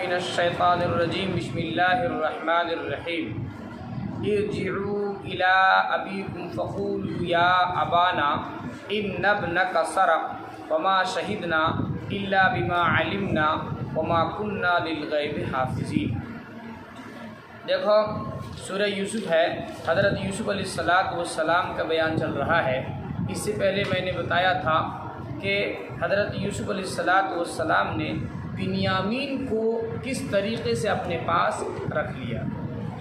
من الشیطان الرجیم بسم اللہ الرحمن الرحیم ارجعوا الی ابیکم فقولوا یا ابانا ان ابنک سرق وما شہدنا الا بما علمنا وما کننا للغیب حافظین۔ دیکھو سورہ یوسف ہے، حضرت یوسف علیہ السلام کا بیان چل رہا ہے۔ اس سے پہلے میں نے بتایا تھا کہ حضرت یوسف علیہ السلام نے بنیامین کو کس طریقے سے اپنے پاس رکھ لیا،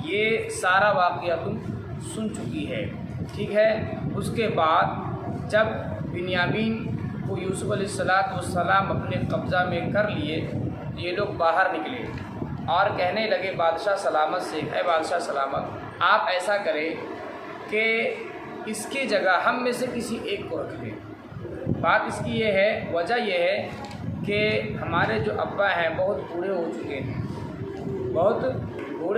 یہ سارا واقعہ تم سن چکی ہے، ٹھیک ہے۔ اس کے بعد جب بنیامین کو یوسف علیہ السلام اپنے قبضہ میں کر لیے، یہ لوگ باہر نکلے اور کہنے لگے بادشاہ سلامت سے، اے بادشاہ سلامت، آپ ایسا کریں کہ اس کی جگہ ہم میں سے کسی ایک کو رکھ لیں۔ بات اس کی یہ ہے، وجہ یہ ہے کہ ہمارے جو ابا ہیں بہت بوڑھے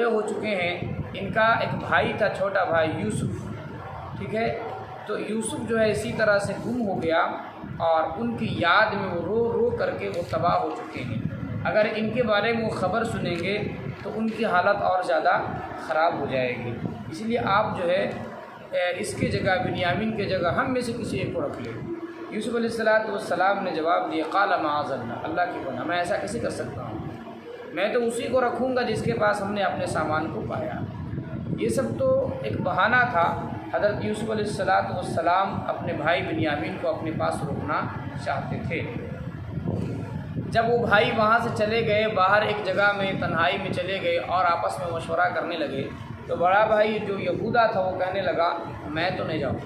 ہو چکے ہیں، ان کا ایک بھائی تھا، چھوٹا بھائی یوسف، ٹھیک ہے۔ تو یوسف جو ہے اسی طرح سے گم ہو گیا اور ان کی یاد میں وہ رو رو کر کے وہ تباہ ہو چکے ہیں۔ اگر ان کے بارے میں وہ خبر سنیں گے تو ان کی حالت اور زیادہ خراب ہو جائے گی، اس لیے آپ جو ہے اس کی جگہ بنیامین کی جگہ ہم میں سے کسی ایک کو رکھ لیں۔ یوسف علیہ السلام نے جواب دیا، قال معاذ اللہ کی پناہ، میں ایسا کیسے کر سکتا ہوں، میں تو اسی کو رکھوں گا جس کے پاس ہم نے اپنے سامان کو پایا۔ یہ سب تو ایک بہانہ تھا۔ حضرت یوسف علیہ السلام اپنے بھائی بنیامین کو اپنے پاس روکنا چاہتے تھے۔ جب وہ بھائی وہاں سے چلے گئے، باہر ایک جگہ میں تنہائی میں چلے گئے اور آپس میں مشورہ کرنے لگے، تو بڑا بھائی جو یہودا تھا وہ کہنے لگا، میں تو نہیں جاؤں،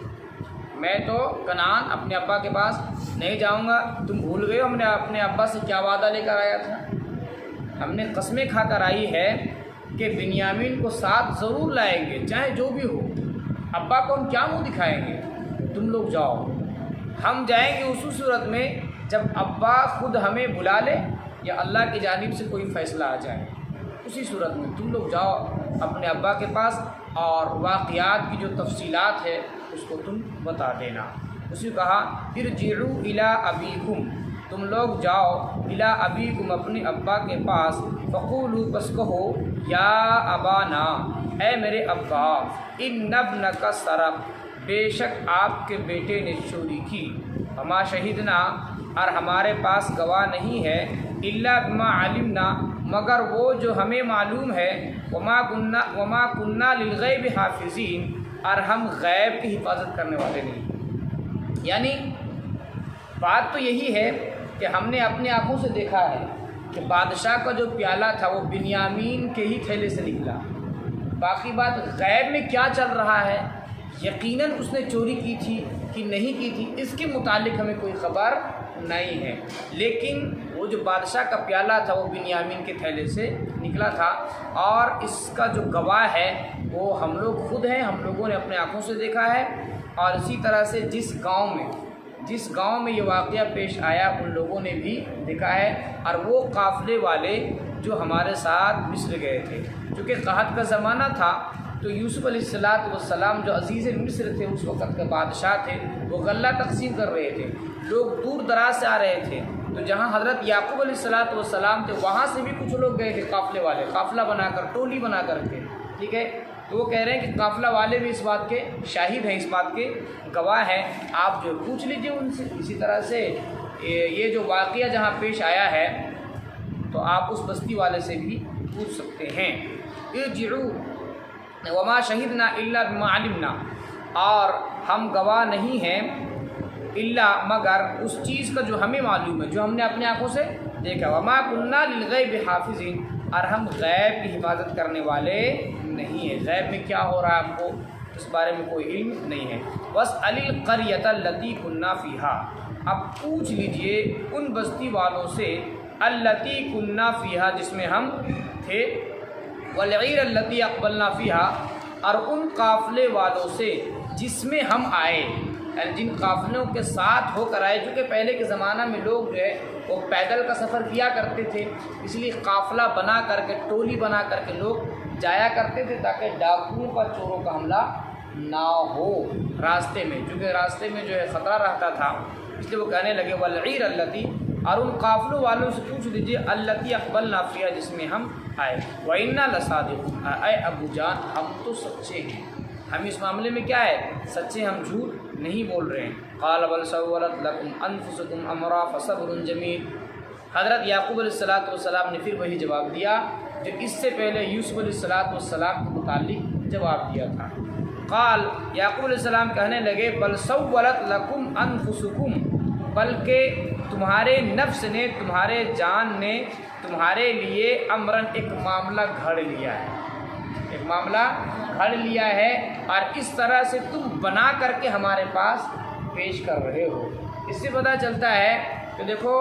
میں تو کنعان اپنے ابا کے پاس نہیں جاؤں گا۔ تم بھول گئے ہو ہم نے اپنے ابا سے کیا وعدہ لے کر آیا تھا؟ ہم نے قسمیں کھا کر آئی ہے کہ بنیامین کو ساتھ ضرور لائیں گے، چاہے جو بھی ہو۔ ابا کو ہم کیا منہ دکھائیں گے؟ تم لوگ جاؤ، ہم جائیں گے اسی صورت میں جب ابا خود ہمیں بلا لے یا اللہ کی جانب سے کوئی فیصلہ آ جائے، اسی صورت میں تم لوگ جاؤ اپنے ابا کے پاس اور واقعات کی جو تفصیلات ہے اس کو تم بتا دینا۔ اسی کہا ارجعوا الی ابیکم، تم لوگ جاؤ الی ابیکم، اپنے ابا کے پاس، فقولوا، پس کہو، یا ابانا، اے میرے ابا، ان ابنک سرق، بے شک آپ کے بیٹے نے چوری کی، وما شہدنا، اور ہمارے پاس گواہ نہیں ہے، الا بما علمنا، مگر وہ جو ہمیں معلوم ہے، وما کننا للغیب حافظین، اور ہم غیب کی حفاظت کرنے والے نہیں۔ یعنی بات تو یہی ہے کہ ہم نے اپنے آنکھوں سے دیکھا ہے کہ بادشاہ کا جو پیالہ تھا وہ بنیامین کے ہی تھیلے سے نکلا۔ باقی بات غیب میں کیا چل رہا ہے، یقیناً اس نے چوری کی تھی کہ نہیں کی تھی، اس کے متعلق ہمیں کوئی خبر نہیں ہے، لیکن وہ جو بادشاہ کا پیالہ تھا وہ بنیامین کے تھیلے سے نکلا تھا، اور اس کا جو گواہ ہے وہ ہم لوگ خود ہیں، ہم لوگوں نے اپنے آنکھوں سے دیکھا ہے۔ اور اسی طرح سے جس گاؤں میں یہ واقعہ پیش آیا ان لوگوں نے بھی دیکھا ہے، اور وہ قافلے والے جو ہمارے ساتھ مصر گئے تھے، چونکہ قحط کا زمانہ تھا تو یوسف علیہ السلام جو عزیز مصر تھے، اس وقت کے بادشاہ تھے، وہ غلہ تقسیم کر رہے تھے، لوگ دور دراز سے آ رہے تھے، تو جہاں حضرت یعقوب علیہ السلام تھے وہاں سے بھی کچھ لوگ گئے تھے، قافلے والے، قافلہ بنا کر، ٹولی بنا کر کے، ٹھیک ہے۔ تو وہ کہہ رہے ہیں کہ قافلہ والے بھی اس بات کے شاہد ہیں، اس بات کے گواہ ہیں، آپ جو پوچھ لیجئے ان سے۔ اسی طرح سے یہ جو واقعہ جہاں پیش آیا ہے تو آپ اس بستی والے سے بھی پوچھ سکتے ہیں۔ ارجعوا وما شہدنا الا بما علمنا، اور ہم گواہ نہیں ہیں الا مگر اس چیز کا جو ہمیں معلوم ہے، جو ہم نے اپنے آنکھوں سے دیکھا، وما کننا للغیب حافظین، اور ہم غیب کی حفاظت کرنے والے نہیں ہیں، غیب میں کیا ہو رہا ہے ہم کو اس بارے میں کوئی علم نہیں ہے۔ واسأل القریۃ التی کنا فیہا، اب پوچھ لیجئے ان بستی والوں سے، التی کنا فیہا، جس میں ہم تھے، والعیر التی اقبلنا فیہا، اور ان قافلے والوں سے جس میں ہم آئے، یعنی جن قافلوں کے ساتھ ہو کر آئے، چونکہ پہلے کے زمانہ میں لوگ جو ہے وہ پیدل کا سفر کیا کرتے تھے، اس لیے قافلہ بنا کر کے، ٹولی بنا کر کے لوگ جایا کرتے تھے تاکہ ڈاکوؤں کا، چوروں کا حملہ نہ ہو راستے میں، چونکہ راستے میں جو ہے خطرہ رہتا تھا، اس لیے وہ کہنے لگے والعیر التی اور ان قافلوں والوں سے پوچھ لیجیے اللتی اقبلنا فیہا جس میں ہم آئے وَإِنَّا لَصَادِقُونَ اے ابو جان ہم تو سچے ہیں، ہم اس معاملے میں کیا ہے سچے، ہم جھوٹ نہیں بول رہے ہیں۔ قال بل سولت لکم انفسکم امرا فصبر جمیل، حضرت یعقوب علیہ السلام نے پھر وہی جواب دیا جو اس سے پہلے یوسف علیہ السلام کے متعلق جواب دیا تھا۔ قال یعقوب علیہ السلام کہنے لگے بل سولت لکم انفسکم، بلکہ تمہارے نفس نے، تمہارے جان نے تمہارے لیے امرن ایک معاملہ گھڑ لیا ہے، ایک معاملہ گھڑ لیا ہے، اور اس طرح سے تم بنا کر کے ہمارے پاس پیش کر رہے ہو۔ اس سے پتہ چلتا ہے کہ دیکھو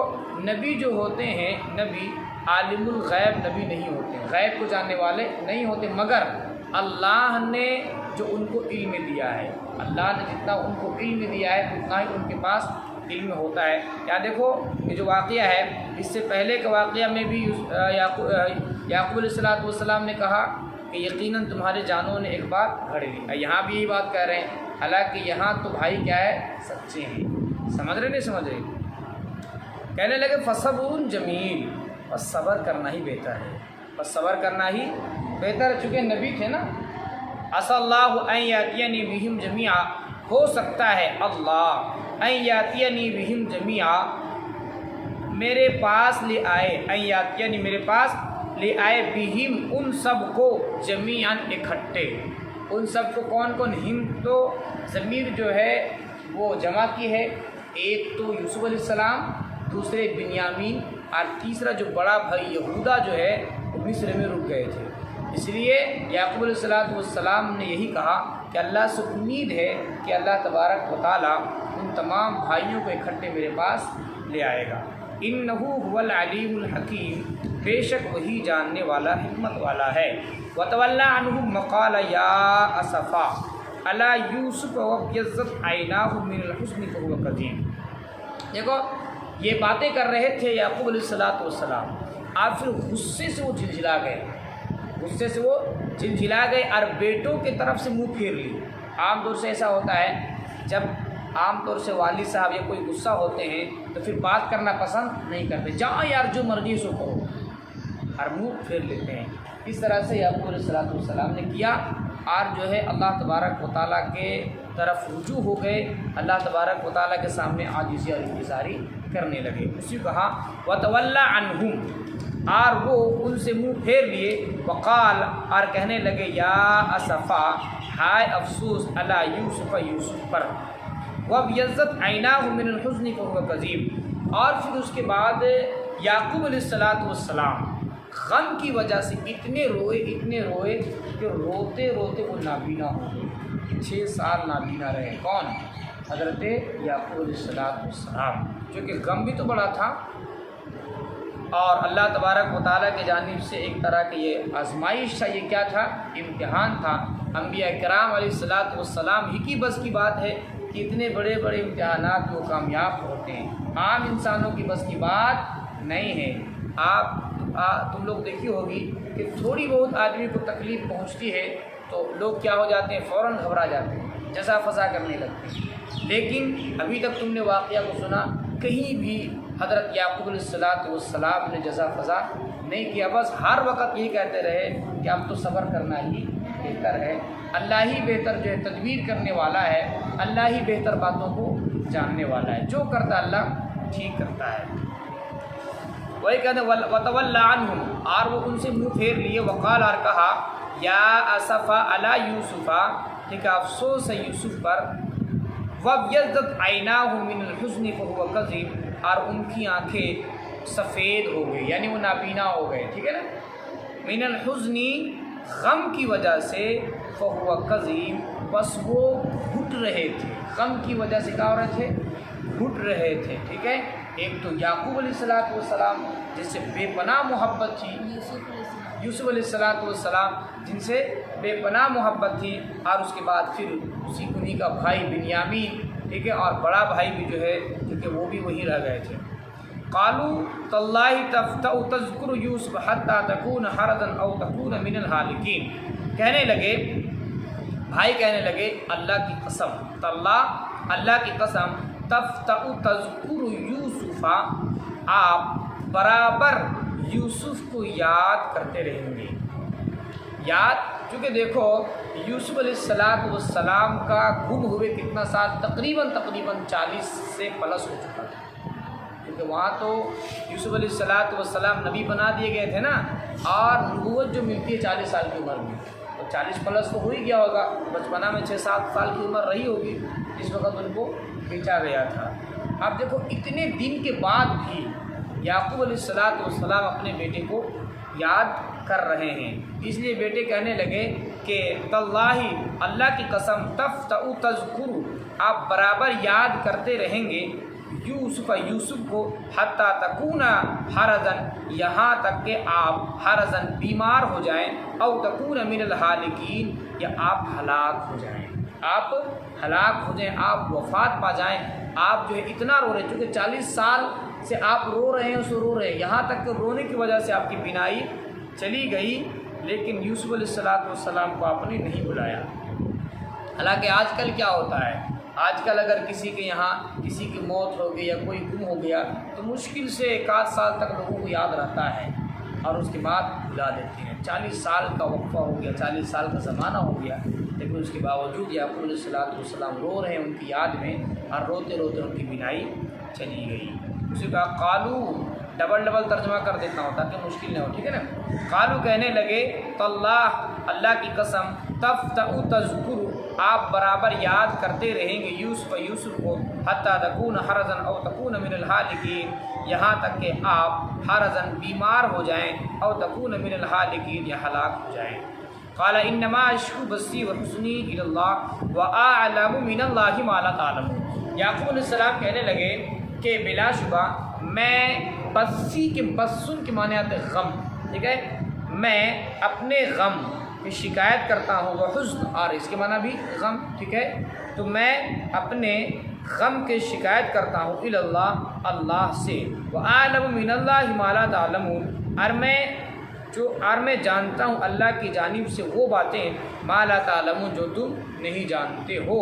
نبی جو ہوتے ہیں، نبی عالم الغیب نبی نہیں ہوتے، غیب کو جاننے والے نہیں ہوتے، مگر اللہ نے جو ان کو علم دیا ہے، اللہ نے جتنا ان کو علم دیا ہے اتنا ہی ان کے پاس علم ہوتا ہے۔ یا دیکھو یہ جو واقعہ ہے اس سے پہلے کے واقعہ میں بھی یعقوب علیہ السلام نے کہا کہ یقیناً تمہارے جانوں نے ایک بات گھڑ لی، یہاں بھی یہی بات کہہ رہے ہیں، حالانکہ یہاں تو بھائی کیا ہے سچے ہیں، سمجھ رہے نہیں سمجھ رہے؟ کہنے لگے فصبر جمیل، بس صبر کرنا ہی بہتر ہے، بس صبر کرنا ہی بہتر ہے، چونکہ نبی تھے نا۔ عسى اللہ ان یاتینی بہم جمیعا، ہو سکتا ہے اللہ ان یاتینی بہم جمیعا میرے پاس لے آئے، ان یاتینی میرے پاس لے آئے بہم ان سب کو جمیعاً اکٹھے، ان سب کو کون کون؟ ہم تو ضمیر جو ہے وہ جمع کی ہے، ایک تو یوسف علیہ السلام، دوسرے بنیامین، اور تیسرا جو بڑا بھائی یہودا جو ہے وہ مصر میں رک گئے تھے۔ اس لیے یعقوب علیہ السلام نے یہی کہا کہ اللہ سے امید ہے کہ اللہ تبارک و تعالیٰ ان تمام بھائیوں کو اکٹھے میرے پاس لے آئے گا۔ انہو هو العلیم الحکیم، بے شک وہی جاننے والا حکمت والا ہے۔ وتولی عنہم وقال یا اسفا علی یوسف وابیضت عیناہ من الحزن فہو کظیم۔ دیکھو یہ باتیں کر رہے تھے یعقوب علیہ السلام، آپ پھر غصے سے وہ جھلجھلا گئے، غصے سے وہ جھلجھلا گئے اور بیٹوں کی طرف سے منہ پھیر لی۔ عام طور سے ایسا ہوتا ہے جب عام طور سے والد صاحب یا کوئی غصہ ہوتے ہیں تو پھر بات کرنا پسند نہیں کرتے، جاؤ یار جو مرضی سو کرو، اور منہ پھیر لیتے ہیں۔ اس طرح سے یعقوب علیہ السلام نے کیا، اور جو ہے اللہ تبارک و تعالیٰ کے طرف رجوع ہو گئے، اللہ تبارک و تعالیٰ کے سامنے عاجزی اور انکساری کرنے لگے۔ اسی کہا وتولی عنہم، اور وہ ان سے منہ پھیر لیے، وقال اور کہنے لگے یا اسفا ہائے افسوس علی یوسف یوسف پر، وابیضت عیناہ من الحزن فہو کظیم، اور پھر اس کے بعد یعقوب علیہ السلام غم کی وجہ سے اتنے روئے کہ روتے روتے وہ نابینا ہو گئے، 6 سال نابینا رہے۔ کون؟ حضرت یعقوب علیہ السلام، چونکہ غم بھی تو بڑا تھا، اور اللہ تبارک و تعالیٰ کی جانب سے ایک طرح کی یہ آزمائش تھا، یہ کیا تھا؟ امتحان تھا۔ انبیاء کرام علیہ السلام ہی کی بس کی بات ہے کہ اتنے بڑے بڑے امتحانات وہ کامیاب ہوتے ہیں، عام انسانوں کی بس کی بات نہیں ہے۔ تم لوگ دیکھی ہوگی کہ تھوڑی بہت آدمی کو تکلیف پہنچتی ہے تو لوگ کیا ہو جاتے ہیں؟ فوراً گھبرا جاتے ہیں، جزا فضا کرنے لگتے ہیں، لیکن ابھی تک تم نے واقعہ کو سنا کہیں بھی حضرت یعقوب علیہ السلام نے جزا فضا نہیں کیا، بس ہر وقت یہ کہتے رہے کہ اب تو صبر کرنا ہی بہتر ہے، اللہ ہی بہتر جو ہے تدبیر کرنے والا ہے، اللہ ہی بہتر باتوں کو جاننے والا ہے، جو کرتا اللہ ٹھیک کرتا ہے۔ وہی کہتے ہیں وتولی عنہم، اور وہ ان سے منہ پھیر لیے، وقال اور کہا یا اسفا علی یوسف، ٹھیک ہے افسوس ہے یوسف پر، وابیضت عیناہ من الحزن فہو کظیم، اور ان کی آنکھیں سفید ہو گئی، یعنی وہ نابینا ہو گئے، ٹھیک ہے نا، من الحزن غم کی وجہ سے، فہو کظیم بس وہ گھٹ رہے تھے، غم کی وجہ سے کیا ہو رہے تھے؟ گھٹ رہے تھے، ٹھیک ہے۔ ایک تو یعقوب علیہ السلام جس سے بے پناہ محبت تھی، یوسف علیہ السلام جن سے بے پناہ محبت تھی، اور اس کے بعد پھر انہی کا بھائی بنیامین، ٹھیک ہے، اور بڑا بھائی بھی جو ہے کیونکہ وہ بھی وہیں رہ گئے تھے۔ قالوا تاللہ تفتأ تذکر یوسف حتی تکون حرضا او تکون من الہالکین، کہنے لگے بھائی کہنے لگے اللہ کی قسم، تاللہ اللہ کی قسم، تفتأ تذکر یوسف آپ برابر یوسف کو یاد کرتے رہیں گے۔ یاد، چونکہ دیکھو یوسف علیہ السلام کا گم ہوئے کتنا سال، تقریباً 40 سے پلس ہو چکا تھا، کیونکہ وہاں تو یوسف علیہ السلام نبی بنا دیے گئے تھے نا، اور نبوت جو ملتی ہے 40 سال کی عمر میں، تو 40 پلس تو ہو ہی گیا ہوگا، بچپنا میں 6-7 سال کی عمر رہی ہوگی جس وقت ان کو بھیجا گیا تھا۔ اب دیکھو اتنے دن کے بعد بھی یعقوب علیہ السلام اپنے بیٹے کو یاد کر رہے ہیں، اس لیے بیٹے کہنے لگے کہ تاللہ، اللہ کی قسم، تفتؤ تذکر، آپ برابر یاد کرتے رہیں گے یوسف کو، حتیٰ تکون حرزن، یہاں تک کہ آپ حرزن بیمار ہو جائیں، او تکون من الہالکین، یا آپ ہلاک ہو جائیں، آپ ہلاک ہو جائیں، آپ وفات پا جائیں۔ آپ جو ہے اتنا رو رہے ہیں، چونکہ 40 سال سے آپ رو رہے ہیں، اسے رو رہے ہیں، یہاں تک کہ رونے کی وجہ سے آپ کی بینائی چلی گئی، لیکن یوسف علیہ السلام کو آپ نے نہیں بلایا۔ حالانکہ آج کل کیا ہوتا ہے، آج کل اگر کسی کے یہاں کسی کی موت ہو گئی یا کوئی گم ہو گیا تو مشکل سے 1 سال تک لوگوں کو یاد رہتا ہے اور اس کے بعد بلا دیتے ہیں۔ 40 سال کا وقفہ ہو گیا، 40 سال کا زمانہ ہو گیا، لیکن اس کے باوجود یعقوب علیہ السلام رو رہے ہیں ان کی یاد میں، اور روتے روتے ان کی بینائی چلی گئی۔ اسی کا قالو ڈبل ترجمہ کر دیتا ہوں تاکہ مشکل نہ ہو، ٹھیک ہے نا۔ قالو کہنے لگے، تاللہ، اللہ کی قسم، تفتؤ تذکر، آپ برابر یاد کرتے رہیں گے یوسف کو، حتیٰ تکون حرزن او تکون من الہالکین، یہاں تک کہ آپ حرزن بیمار ہو جائیں، او تکون من الہالکین، یا ہلاک ہو جائیں۔ قال انما اشکو بثی وحزنی الی اللہ واعلم من اللہ ما لا تعلمون۔ یعقوب علیہ السلام کہنے لگے کہ بلا شبہ میں بثی کے، بثن کے معنی آتے غم، ٹھیک ہے، میں اپنے غم کی شکایت کرتا ہوں، وحزن، اور اس کے معنی بھی غم، ٹھیک ہے، تو میں اپنے غم کی شکایت کرتا ہوں الی اللہ، اللہ سے، واعلم من اللہ ما لا تعلمون، اور میں جانتا ہوں اللہ کی جانب سے وہ باتیں ما لا تعلمون جو تم نہیں جانتے ہو۔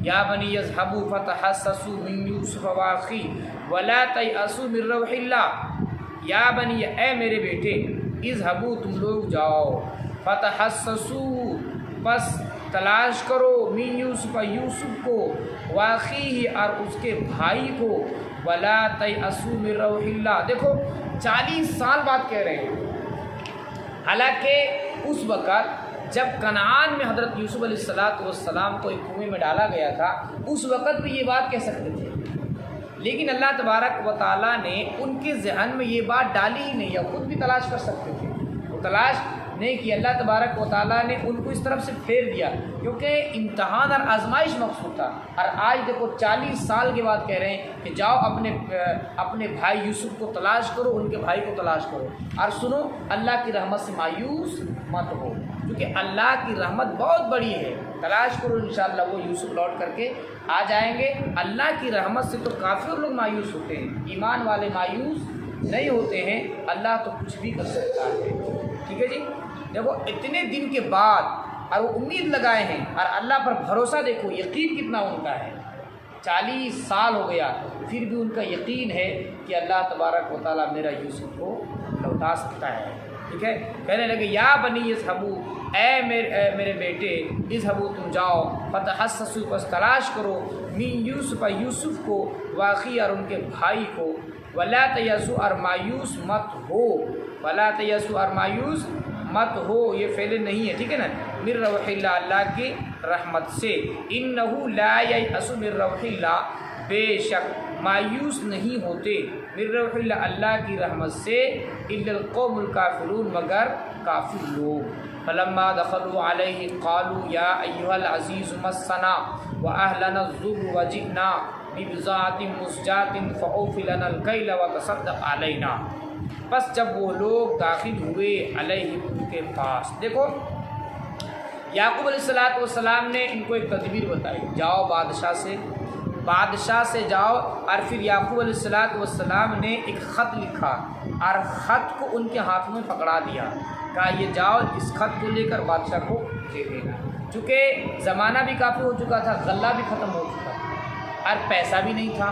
یا بنی یذهبوا فتحسسوا من یوسف واخیہ ولا تیأسوا من روح اللہ، یا بنی، اے میرے بیٹے، اذهبوا، تم لوگ جاؤ، فتحسسوا، پس تلاش کرو، من یوسف کو، واخیہ، اور اس کے بھائی کو، ولا تیأسوا من روح اللہ۔ دیکھو 40 سال بعد کہہ رہے ہیں، حالانکہ اس وقت جب کنعان میں حضرت یوسف علیہ السلام کو ایک کنویں میں ڈالا گیا تھا، اس وقت بھی یہ بات کہہ سکتے تھے، لیکن اللہ تبارک و تعالیٰ نے ان کے ذہن میں یہ بات ڈالی ہی نہیں، یا خود بھی تلاش کر سکتے تھے، وہ تلاش نہیں کی، اللہ تبارک و تعالیٰ نے ان کو اس طرف سے پھیر دیا، کیونکہ امتحان اور آزمائش مقصود تھا۔ اور آج دیکھو 40 سال کے بعد کہہ رہے ہیں کہ جاؤ اپنے بھائی یوسف کو تلاش کرو، ان کے بھائی کو تلاش کرو، اور سنو اللہ کی رحمت سے مایوس مت ہو، کیونکہ اللہ کی رحمت بہت بڑی ہے، تلاش کرو، انشاءاللہ وہ یوسف لوٹ کر کے آ جائیں گے۔ اللہ کی رحمت سے تو کافر لوگ مایوس ہوتے ہیں، ایمان والے مایوس نہیں ہوتے ہیں، اللہ تو کچھ بھی کر سکتا ہے، ٹھیک ہے جی۔ دیکھو اتنے دن کے بعد، اور وہ امید لگائے ہیں، اور اللہ پر بھروسہ دیکھو، یقین کتنا ان کا ہے، 40 سال ہو گیا پھر بھی ان کا یقین ہے کہ اللہ تبارک و تعالیٰ میرا یوسف کو لوٹا سکتا ہے، ٹھیک ہے۔ کہنے لگے یا بنی اذهبوا، اے میرے بیٹے، اذهبوا، تم جاؤ، فتحسسوا، پس تلاش کرو، من یوسف کو، واخیہ، اور ان کے بھائی کو، ولا تیأسوا، اور مایوس مت ہو، ولا تیأسوا، اور مایوس مت ہو، یہ فعل نہیں ہے، ٹھیک ہے نا، من روح اللہ، اللہ کی رحمت سے، انہ لا ییأس من روح اللہ، بے شک مایوس نہیں ہوتے، من روح اللہ، اللہ کی رحمت سے، الا القوم الکافرون، مگر کافر لوگ۔ فلما دخلوا علیہ قالوا یا ایھا العزیز مسنا واہلنا الضر وجئنا ببضاعۃ مزجاۃ فاوف لنا الکیل وتصدق علینا۔ بس جب وہ لوگ داخل ہوئے علیہ، ان کے پاس، دیکھو یعقوب علیہ السلام نے ان کو ایک تدبیر بتائی، جاؤ بادشاہ سے جاؤ، اور پھر یعقوب علیہ السلام نے ایک خط لکھا اور خط کو ان کے ہاتھ میں پکڑا دیا، کہا یہ جاؤ، اس خط کو لے کر بادشاہ کو دے دینا، چونکہ زمانہ بھی کافی ہو چکا تھا، غلہ بھی ختم ہو چکا تھا، اور پیسہ بھی نہیں تھا،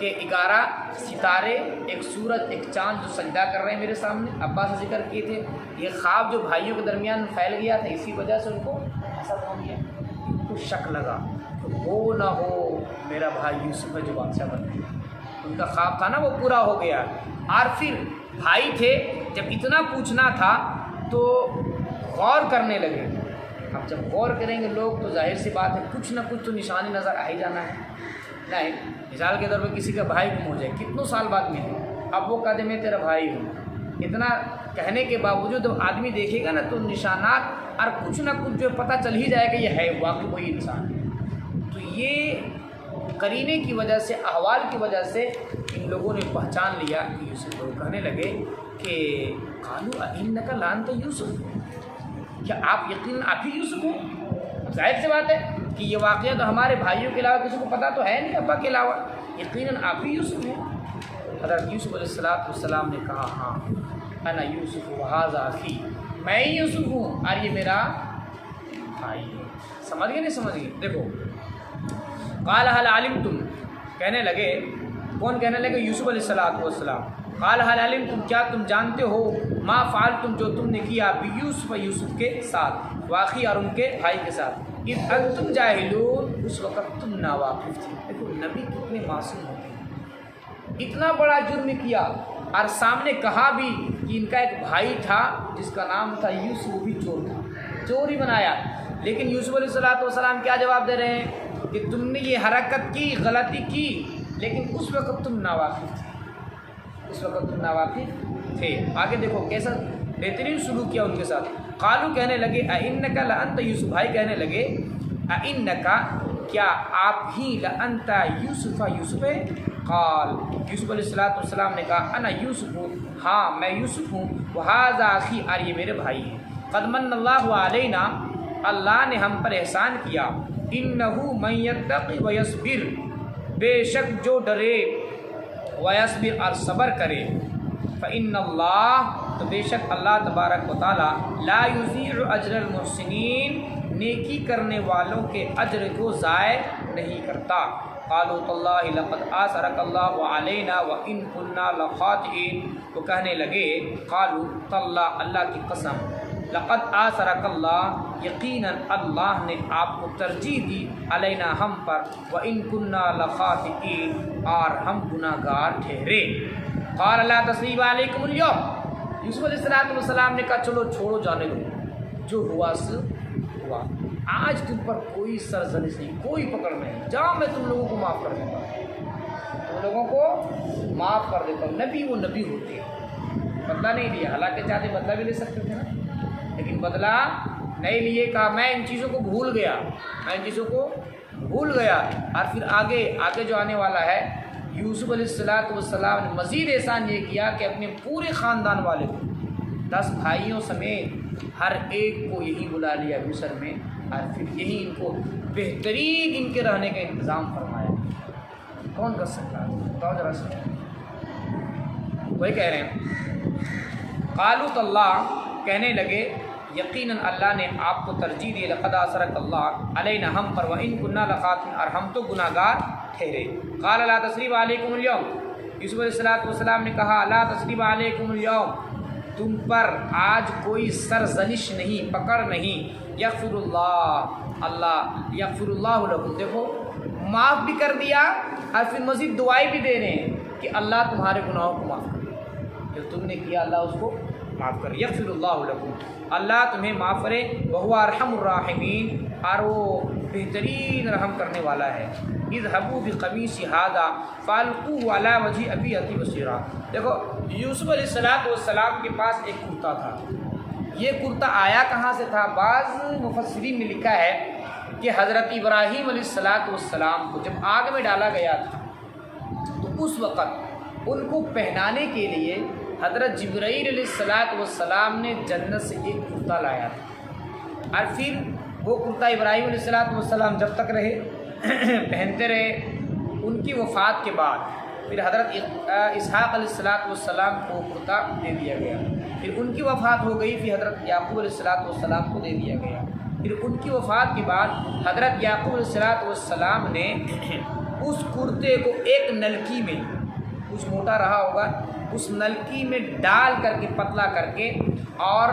کہ 11 ستارے، ایک سورج، ایک چاند جو سجدہ کر رہے ہیں میرے سامنے، عباس سے ذکر کیے تھے۔ یہ خواب جو بھائیوں کے درمیان پھیل گیا تھا، اسی وجہ سے ان کو حسد ہو گیا، ان کو شک لگا کہ وہ نہ ہو میرا بھائی یوسف ہے جو بادشاہ بن گیا۔ ان کا خواب تھا نا وہ پورا ہو گیا۔ اور پھر بھائی تھے، جب اتنا پوچھنا تھا تو غور کرنے لگے۔ اب جب غور کریں گے لوگ تو ظاہر سی بات ہے کچھ نہ کچھ تو نشانی نظر آ ہی جانا ہے۔ نہیں، مثال کے طور پہ کسی کا بھائی گم ہو جائے، کتنوں سال بعد ملے، اب وہ کہتے میں تیرا بھائی ہوں، اتنا کہنے کے باوجود جب آدمی دیکھے گا نا تو نشانات اور کچھ نہ کچھ جو پتہ چل ہی جائے گا یہ ہے واقعی وہی انسان ہے۔ تو یہ قرینے کی وجہ سے، احوال کی وجہ سے ان لوگوں نے پہچان لیا کہ یوسف کو۔ کہنے لگے کہ قالوا انک لانت یوسف، کیا آپ یقیناً آپ ہی یوسف ہو؟ ظاہر سی بات ہے کہ یہ واقعہ تو ہمارے بھائیوں کے علاوہ کسی کو پتہ تو ہے نہیں، ابا کے علاوہ، یقیناً آپ ہی یوسف ہیں۔ حضرت یوسف علیہ السلام نے کہا ہاں انا یوسف وہذا اخی، میں ہی یوسف ہوں اور یہ میرا بھائی ہے۔ سمجھ گئے نہیں سمجھ گئے؟ دیکھو قال هل علمتم، کہنے لگے، کون کہنے لگے؟ یوسف علیہ السلام۔ قال هل علمتم، کیا تم جانتے ہو، ما فعلتم، جو تم نے کیا، بیوسف، یوسف کے ساتھ، واقعی اور ان کے بھائی کے ساتھ، اذ انتم جاہلون، اس وقت تم ناواقف تھے۔ دیکھو نبی کتنے معصوم ہوتے ہیں، اتنا بڑا جرم کیا اور سامنے کہا بھی کہ ان کا ایک بھائی تھا جس کا نام تھا یوسف، وہ بھی چور تھا، چور ہی بنایا۔ لیکن یوسف علیہ السلام کیا جواب دے رہے ہیں کہ تم نے یہ حرکت کی، غلطی کی، لیکن اس وقت تم ناواقف تھے، اس وقت تم ناواقف تھے۔ آگے دیکھو کیسا بہترین سلوک کیا ان کے ساتھ۔ قالو، کہنے لگے، اِنَّكَ لَأَنْتَ یوسف، بھائی کہنے لگے اِنَّكَ، کیا آپ ہی، لَأَنْتَ یوسف، یوسف ہے؟ قال، یوسف علیہ السلام نے کہا انا یوسف ہوں، ہاں میں یوسف ہوں، وہذا اخی، اور یہ میرے بھائی ہیں، قد من اللہ علینا، اللہ نے ہم پر احسان کیا، انہ من یتقی ویصبر، بے شک جو ڈرے، ویصبر اور صبر کرے، فإن اللہ، تو بے شک اللہ تبارک و تعالی، لا یضیع اجر المحسنین، نیکی کرنے والوں کے اجر کو ضائع نہیں کرتا۔ قالوا تاللہ لقد آثرک اللہ علینا وإن كنا لخاطئین، وہ کہنے لگے، قالوا تاللہ، اللہ کی قسم، لقد آثرک اللہ، یقیناً اللہ نے آپ کو ترجیح دی، علینا ہم پر، وإن كنا لخاطئین، اور ہم گناہ گار ٹھہرے۔ قال لا تثریب علیکم اليوم، یوسف علیہ السلام نے کہا چلو چھوڑو جانے دو، جو ہوا سو ہوا، آج تم پر کوئی سرزنش نہیں، کوئی پکڑ نہیں، جاؤ میں تم لوگوں کو معاف کر دیتا ہوں، تم لوگوں کو معاف کر دیتا ہوں۔ نبی وہ نبی ہوتے ہیں، بدلہ نہیں لیا، حالانکہ چاہتے بدلہ بھی لے سکتے تھے نا، لیکن بدلہ نہیں لیے، کہا میں ان چیزوں کو بھول گیا، میں ان چیزوں کو بھول گیا۔ اور پھر آگے جو آنے والا ہے، یوسف علیہ السلام نے مزید احسان یہ کیا کہ اپنے پورے خاندان والے کو، 10 بھائیوں سمیت ہر ایک کو یہی بلا لیا مصر میں، اور پھر یہی ان کو بہترین ان کے رہنے کا انتظام فرمایا۔ کون کر سکتا ہے؟ بتاؤ ذرا سے۔ وہی کہہ رہے ہیں، قالوا تاللہ، کہنے لگے یقیناً اللہ نے آپ کو ترجیح دی، لقد آثرک اللہ علینا ہم پر، وإن كنا لخاطئین، اور ہم تو گناہ گار ٹھہرے۔ قال لا تثریب علیکم اليوم، یوسف علیہ السلام نے کہا لا تثریب علیکم اليوم، تم پر آج کوئی سرزنش نہیں، پکڑ نہیں، یغفر اللہ، اللہ یغفر اللہ لکم، دیکھو معاف بھی کر دیا اور پھر مزید دعائیں بھی دے رہے ہیں کہ اللہ تمہارے گناہوں کو معاف کرے، جو تم نے کیا اللہ اس کو معاف کرے، یغفر اللہ لکم، اللہ تمہیں معاف کرے، وہو ارحم الراحمین، اور وہ بہترین رحم کرنے والا ہے۔ اذهبوا بقمیصی ھذا فالقوہ علی وجہ ابی بصیرا، دیکھو یوسف علیہ السلام کے پاس ایک کرتا تھا، یہ کرتا آیا کہاں سے تھا؟ بعض مفسرین نے لکھا ہے کہ حضرت ابراہیم علیہ السلام کو جب آگ میں ڈالا گیا تھا تو اس وقت ان کو پہنانے کے لیے حضرت جبرائیل علیہ السلام نے جنت سے ایک کرتا لایا تھا، اور پھر وہ کرتا ابراہیم علیہ السلام جب تک رہے پہنتے رہے، ان کی وفات کے بعد پھر حضرت اسحاق علیہ السلام کو کرتا دے دیا گیا، پھر ان کی وفات ہو گئی، پھر حضرت یعقوب علیہ السلام کو دے دیا گیا، پھر ان کی وفات کے بعد حضرت یعقوب علیہ السلام نے اس کرتے کو ایک نلکی میں، کچھ موٹا رہا ہوگا، اس نلکی میں ڈال کر کے پتلا کر کے اور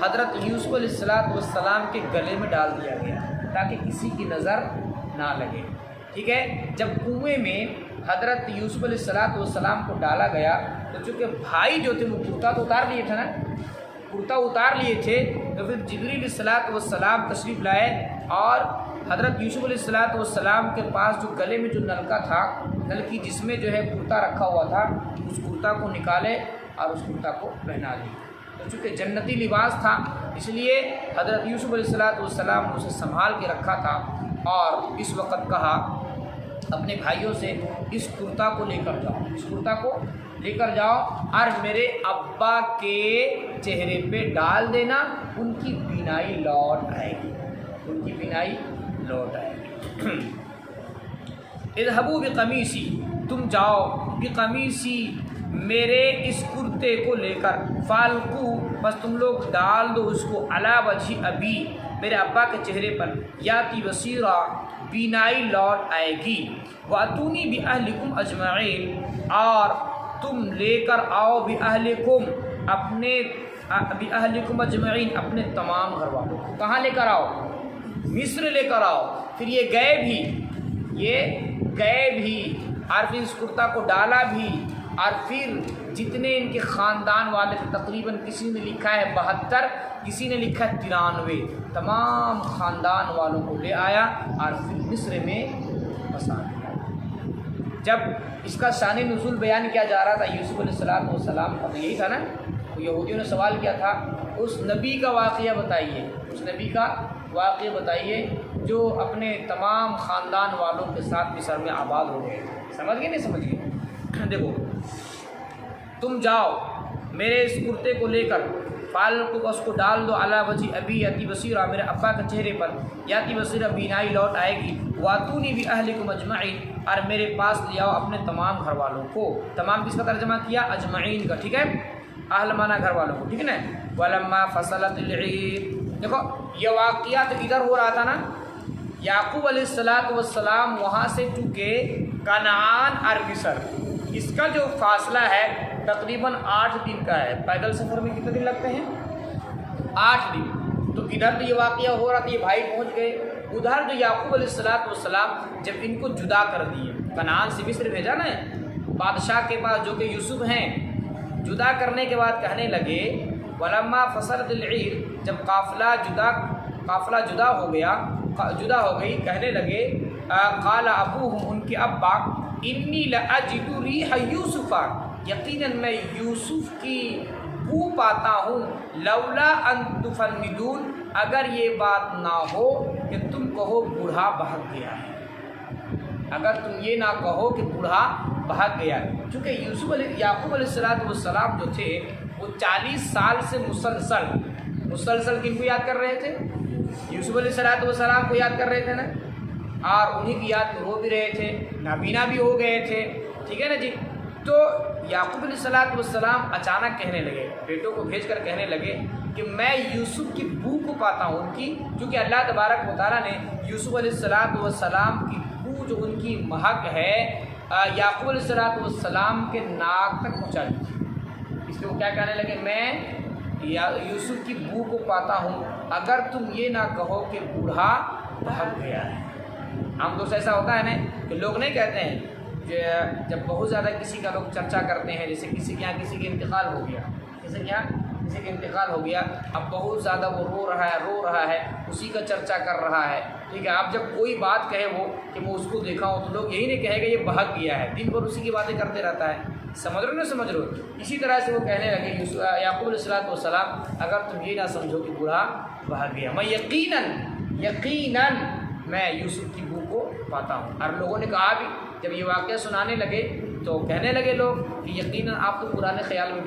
حضرت یوسف علیہ السلام کے گلے میں ڈال دیا گیا تاکہ کسی کی نظر نہ لگے، ٹھیک ہے۔ جب کنویں میں حضرت یوسف علیہ السلام کو ڈالا گیا تو چونکہ بھائی جو تھے وہ کرتا تو اتار لیے تھے نا، کرتا اتار لیے تھے، تو پھر جبریل علیہ السلام تشریف لائے اور حضرت یوسف علیہ السلام کے پاس جو گلے میں جو نلکا تھا، نلکی جس میں جو ہے کرتا رکھا ہوا تھا، اس کرتا کو نکالے اور اس کرتا کو پہنا دی۔ تو چونکہ جنتی لباس تھا اس لیے حضرت یوسف علیہ السلام نے اسے سنبھال کے رکھا تھا، اور اس وقت کہا اپنے بھائیوں سے اس کرتا کو لے کر جاؤ، اس کرتا کو لے کر جاؤ اور میرے ابا کے چہرے پہ ڈال دینا، ان کی بینائی لوٹ آئے گی، ان کی بینائی لوٹ آئے گی۔ اذهبوا بقمیصی، تم جاؤ بقمیصی، میرے اس کرتے کو لے کر، فالقو، بس تم لوگ ڈال دو اس کو، علی وجہ ابی، میرے ابا کے چہرے پر، یاتی بصیرا، بینائی لوٹ آئے گی، واتونی باہلکم اجمعین، اور تم لے کر آؤ باہلکم، اپنے باہلکم اجمعین، اپنے تمام گھر والوں کو۔ کہاں لے کر آؤ؟ مصر لے کر آؤ۔ پھر یہ گئے بھی اور پھر اس کرتا کو ڈالا بھی، اور پھر جتنے ان کے خاندان والے تھے، تقریباً کسی نے لکھا ہے 72، کسی نے لکھا ہے 93، تمام خاندان والوں کو لے آیا اور پھر مصر میں بسا دیا۔ جب اس کا شان نزول بیان کیا جا رہا تھا یوسف علیہ السلام کا، تو یہی تھا نا، یہودیوں نے سوال کیا تھا اس نبی کا واقعہ بتائیے، اس نبی کا واقعہ بتائیے جو اپنے تمام خاندان والوں کے ساتھ مصر میں آباد ہو گئے۔ سمجھ گئے نہیں سمجھ گئے؟ دیکھو، تم جاؤ میرے اس کرتے کو لے کر، فالقو، کو اس کو ڈال دو، علی وجہ ابی، یاتی بصیرہ، میرے ابا کے چہرے پر، یاتی بصیرہ، بینائی لوٹ آئے گی، واتونی باہلکم اجمعین، اور میرے پاس لے آؤ اپنے تمام گھر والوں کو۔ تمام کس کا ترجمہ کیا؟ اجمعین کا، ٹھیک ہے، اہل مانا گھر والوں کو، ٹھیک ہے نا۔ ولما فصلت العیر، دیکھو یہ واقعہ تو ادھر ہو رہا تھا نا، یعقوب علیہ السلام وہاں سے چونکہ کنعان اور مصر، اس کا جو فاصلہ ہے تقریباً 8 دن کا ہے۔ پیدل سفر میں کتنے دن لگتے ہیں؟ 8 دن۔ تو ادھر تو یہ واقعہ ہو رہا تھا، یہ بھائی پہنچ گئے، ادھر جو یعقوب علیہ السلام جب ان کو جدا کر دیے، کنعان سے مصر بھیجا نا بادشاہ کے پاس جو کہ یوسف ہیں، جدا کرنے کے بعد کہنے لگے ولما فصلت العیر، جب قافلہ جدا ہو گئی، کہنے لگے قال ابوہم، ان کے ابا، انی لاجد ریح یوسف، یقیناً میں یوسف کی بو پاتا ہوں، لولا ان تفندون، اگر یہ بات نہ ہو کہ تم کہو بوڑھا بھاگ گیا ہے، اگر تم یہ نہ کہو کہ بوڑھا بھاگ گیا ہے۔ چونکہ یعقوب علیہ السلام جو تھے وہ 40 سال سے مسلسل کن کو یاد کر رہے تھے؟ یوسف علیہ السلام کو یاد کر رہے تھے نا، اور انہی کی یاد میں رو بھی رہے تھے، نابینا بھی ہو گئے تھے، ٹھیک ہے نا جی۔ تو یعقوب علیہ السلام اچانک کہنے لگے، بیٹوں کو بھیج کر کہنے لگے کہ میں یوسف کی بو کو پاتا ہوں، ان کی، چونکہ اللہ تبارک و تعالیٰ نے یوسف علیہ السلام کی بو جو ان کی مہک ہے یعقوب علیہ السلام کے ناک تک پہنچا دی، اس لیے وہ کیا کہنے لگے، میں یوسف کی بو کو پاتا ہوں، اگر تم یہ نہ کہو کہ بوڑھا بھاگ گیا ہے۔ عام طور سے ایسا ہوتا ہے نا کہ لوگ نہیں کہتے ہیں کہ جب بہت زیادہ کسی کا لوگ چرچا کرتے ہیں، جیسے کسی کے یہاں کسی کا انتقال ہو گیا، کسی کا انتقال ہو گیا، اب بہت زیادہ وہ رو رہا ہے، اسی کا چرچا کر رہا ہے، ٹھیک ہے۔ اب جب کوئی بات کہے وہ کہ میں اس کو دیکھا ہوں، تو لوگ یہی نہیں کہے گا یہ بھاگ گیا ہے، دن بھر اسی کی باتیں کرتے رہتا ہے، سمجھ رہے ہو؟ اسی طرح سے وہ کہنے لگے یعقوب علیہ السلام، اگر تم یہ نہ سمجھو کہ بوڑھا بھاگ گیا، میں یقیناً میں یوسف کی بو کو پاتا ہوں۔ اور لوگوں نے کہا بھی، جب یہ واقعہ سنانے لگے تو کہنے لگے لوگ کہ یقیناً آپ تو پرانے خیال میں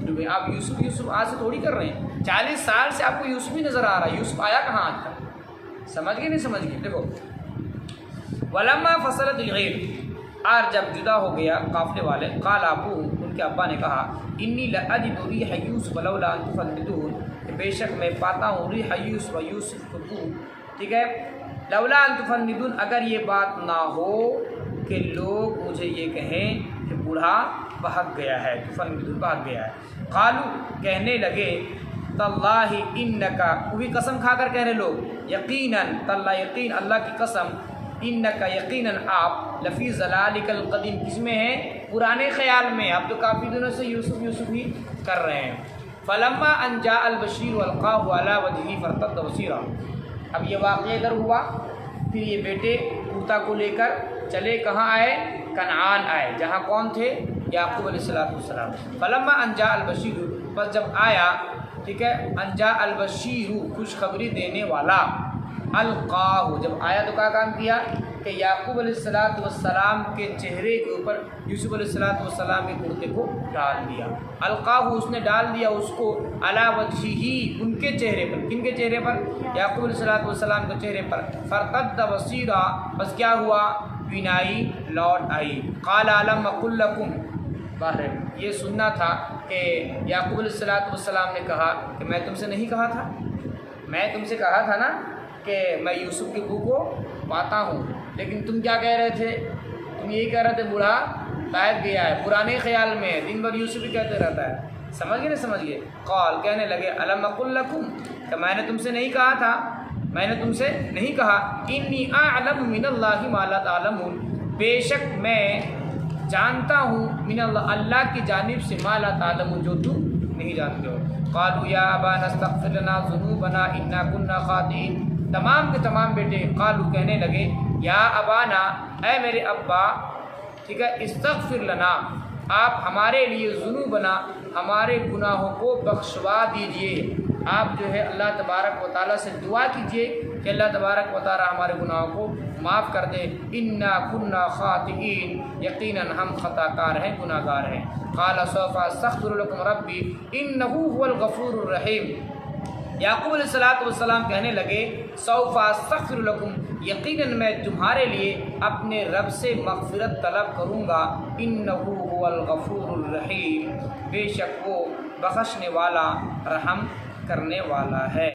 ڈوبے ہوئے، آپ یوسف آج سے تھوڑی کر رہے ہیں، 40 سال سے آپ کو یوسف ہی نظر آ رہا ہے، یوسف آیا کہاں آج تک؟ سمجھ گئے نہیں سمجھ گئے؟ دیکھو، ولما فصلت العیر، اور جب جدا ہو گیا قافلے والے، قال ابوہم، ان کے ابا نے کہا، انی لاجد ریح یوسف لولا ان تفندون، کہ بے شک میں پاتا ہوں ریح یوسف کی بو، ٹھیک ہے، لولا ان تفندون، اگر یہ بات نہ ہو کہ لوگ مجھے یہ کہیں کہ بوڑھا بھاگ گیا ہے، تفندون بھاگ گیا ہے۔ قالو کہنے لگے تاللہ انکا، وہی قسم کھا کر کہہ رہے لوگ، یقیناً تاللہ یقین اللہ کی قسم، انکا یقیناً آپ لفی ضلالک القدیم، کس میں ہیں؟ پرانے خیال میں، آپ تو کافی دنوں سے یوسف یوسف ہی کر رہے ہیں۔ فلما ان جاء البشیر والقاہ علی وجہہ فارتد بصیرا، اب یہ واقعہ ادھر ہوا، پھر یہ بیٹے پوتا کو لے کر چلے کہاں آئے؟ کنعان آئے، جہاں کون تھے؟ یعقوب علیہ السلام۔ فلما ان جاء البشیر، پس جب آیا، ٹھیک ہے، ان جاء البشیر خوشخبری دینے والا، القاہ جب آیا تو کیا کام کیا کہ یعقوب علیہ السلام کے چہرے کے اوپر یوسف علیہ السلام کے کرتے کو ڈال دیا، القاہ اس نے ڈال دیا اس کو، علی وجہہ ان کے چہرے پر، کن کے چہرے پر؟ یعقوب علیہ السلام کے چہرے پر، فارتد بصیرا، بس کیا ہوا؟ بینائی لوٹ آئی۔ قال الم اقل لکم، باہر یہ سننا تھا کہ یعقوب علیہ السلام نے کہا کہ میں تم سے نہیں کہا تھا، میں تم سے کہا تھا نا کہ میں یوسف کے منہ کو پاتا ہوں، لیکن تم کیا کہہ رہے تھے؟ تم یہی کہہ رہے تھے بوڑھا غائب گیا ہے، پرانے خیال میں ہے، دن بھر یوسف ہی کہتے رہتا ہے، سمجھ گئے نا؟ سمجھ گئے؟ قال کہنے لگے الم اقل لکم، کہ میں نے تم سے نہیں کہا تھا، میں نے تم سے نہیں کہا، انی اعلم من اللہ ما لا تعلمون، بے شک میں جانتا ہوں من اللہ، اللہ کی جانب سے، ما لا تعلمون جو تم نہیں جانتے ہو۔ قالوا یا ابانا استغفر لنا ذنوبنا انا كنا خاطئین، تمام کے تمام بیٹے قالوا کہنے لگے یا ابانا، اے میرے ابا، ٹھیک ہے، استغفر لنا، آپ ہمارے لیے ذنوبنا، ہمارے گناہوں کو بخشوا دیجئے، آپ جو ہے اللہ تبارک و تعالیٰ سے دعا کیجئے کہ اللہ تبارک و تعالیٰ ہمارے گناہوں کو معاف کر دے، انا کنا خاطئین، یقیناً ہم خطا کار ہیں، گناہ گار ہیں۔ قال سوف استغفر لکم ربی انہ هو الغفور الرحیم، یعقوب علیہ السلام کہنے لگے سوف استغفر لکم، یقیناً میں تمہارے لیے اپنے رب سے مغفرت طلب کروں گا، انہ هو الغفور الرحیم، بے شک وہ بخشنے والا، رحم کرنے والا ہے۔